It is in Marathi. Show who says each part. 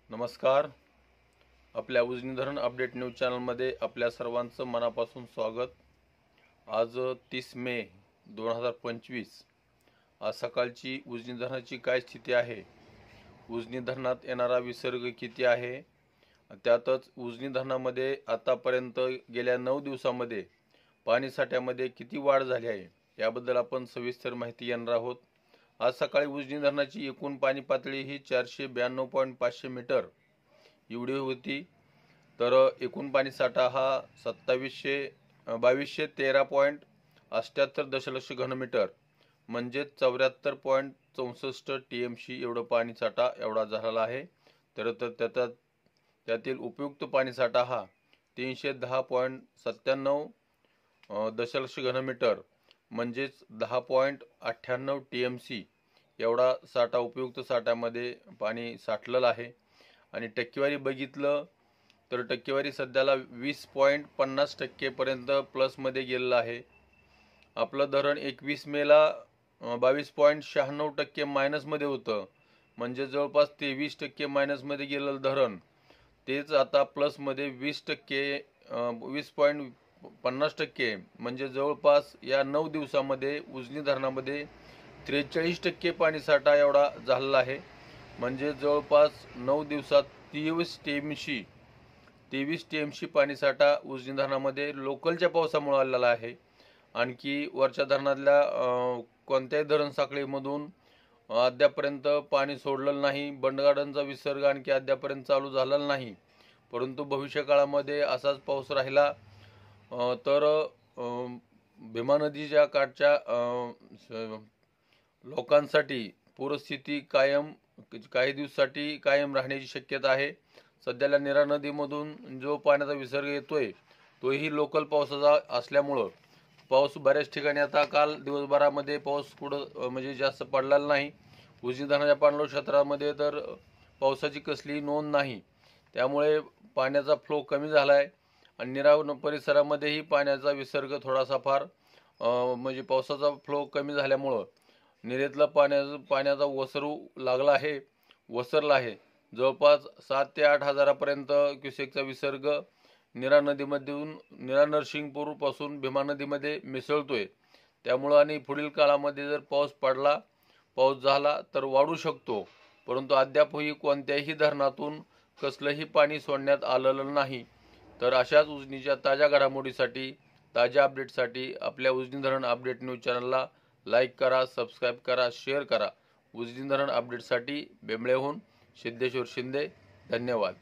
Speaker 1: नमस्कार. आपल्या उजनी धरण अपडेट न्यूज चॅनलमध्ये आपल्या सर्वांचं मनापासून स्वागत. आज 30 मे 2025 आज सकाळची उजनी धरणाची काय स्थिती आहे, उजनी धरणात येणारा विसर्ग किती आहे, त्यातच उजनी धरणामध्ये आतापर्यंत गेल्या 9 दिवसांमध्ये पाणी साठ्यामध्ये किती वाढ झाली आहे याबद्दल आपण सविस्तर माहिती घेणार आहोत. आज सकाळी उजनी धरणाची एकूण पाणी पातळी ही 492.500 मीटर एवढी होती. तर एकूण पाणी साठा हा 2213.78 दशलक्ष घनमीटर म्हणजे 74.64 TMC एवढं पाणी साठा एवढा झालेला आहे. तर त्यातील उपयुक्त पाणी साठा हा 310.97 दशलक्ष घनमीटर म्हणजेच 10.98 TMC एवढा साठा उपयुक्त साठ्यामध्ये पाणी साठलेलं आहे. आणि टक्केवारी बघितलं तर टक्केवारी सध्याला 20.50% पर्यंत प्लसमध्ये गेलेलं आहे. आपलं धरण 21 मेला 22.96% मायनसमध्ये होतं, म्हणजे जवळपास 23% मायनसमध्ये गेलेलं धरण तेच आता प्लसमध्ये 20.50% म्हणजे जवळपास या 9 दिवसामध्ये उजनी धरणामध्ये 43% पाणीसाठा एवढा झालेला आहे. म्हणजे जवळपास 9 दिवसात 23 TMC पाणीसाठा उजनी धरणामध्ये लोकलच्या पावसामुळे आलेला आहे. आणखी वरच्या धरणातल्या कोणत्याही धरण साखळीमधून अद्यापर्यंत पाणी सोडलेलं नाही. बंडगार्डनचा विसर्ग आणखी अद्यापर्यंत चालू झालेला नाही. परंतु भविष्यकाळामध्ये असाच पाऊस राहिला तर भीमा नदीच्या काठच्या लोकांसाठी पूरस्थिती काही दिवसांसाठी कायम राहण्याची शक्यता आहे. सध्याला नीरा नदीमधून जो पाण्याचा विसर्ग येतोय तोही लोकल पावसाचा असल्यामुळं पाऊस बऱ्याच ठिकाणी आता काल दिवसभरामध्ये पाऊस कुठं म्हणजे जास्त पडलेला नाही. उजनी धरणाच्या पाणलोट क्षेत्रामध्ये तर पावसाची कसलीही नोंद नाही. त्यामुळे पाण्याचा फ्लो कमी झाला आहे आणि नीरा परिसरामध्येही पाण्याचा विसर्ग थोडासा फार म्हणजे पावसाचा फ्लो कमी झाल्यामुळं निरेतला पाण्याचा वसरला आहे. जवळपास 7 ते 8 हजारापर्यंत क्युसेकचा विसर्ग नीरा नदीमधून नीरा नरसिंगपूर पासून भीमा नदीमध्ये मिसळतोय. त्यामुळे आणि पुढील काळामध्ये जर पाऊस झाला तर वाढू शकतो. परंतु अद्यापही कोणत्याही धरणातून कसलंही पाणी सोडण्यात आलेलं नाही. तर अशाच उजनीच्या ताज्या घडामोडीसाठी ताज्या अपडेटसाठी आपल्या उजनी धरण अपडेट न्यूज चॅनलला लाईक करा, सबस्क्राईब करा, शेअर करा. उजनी धरण अपडेटसाठी बेंबळेहून सिद्धेश्वर शिंदे. धन्यवाद.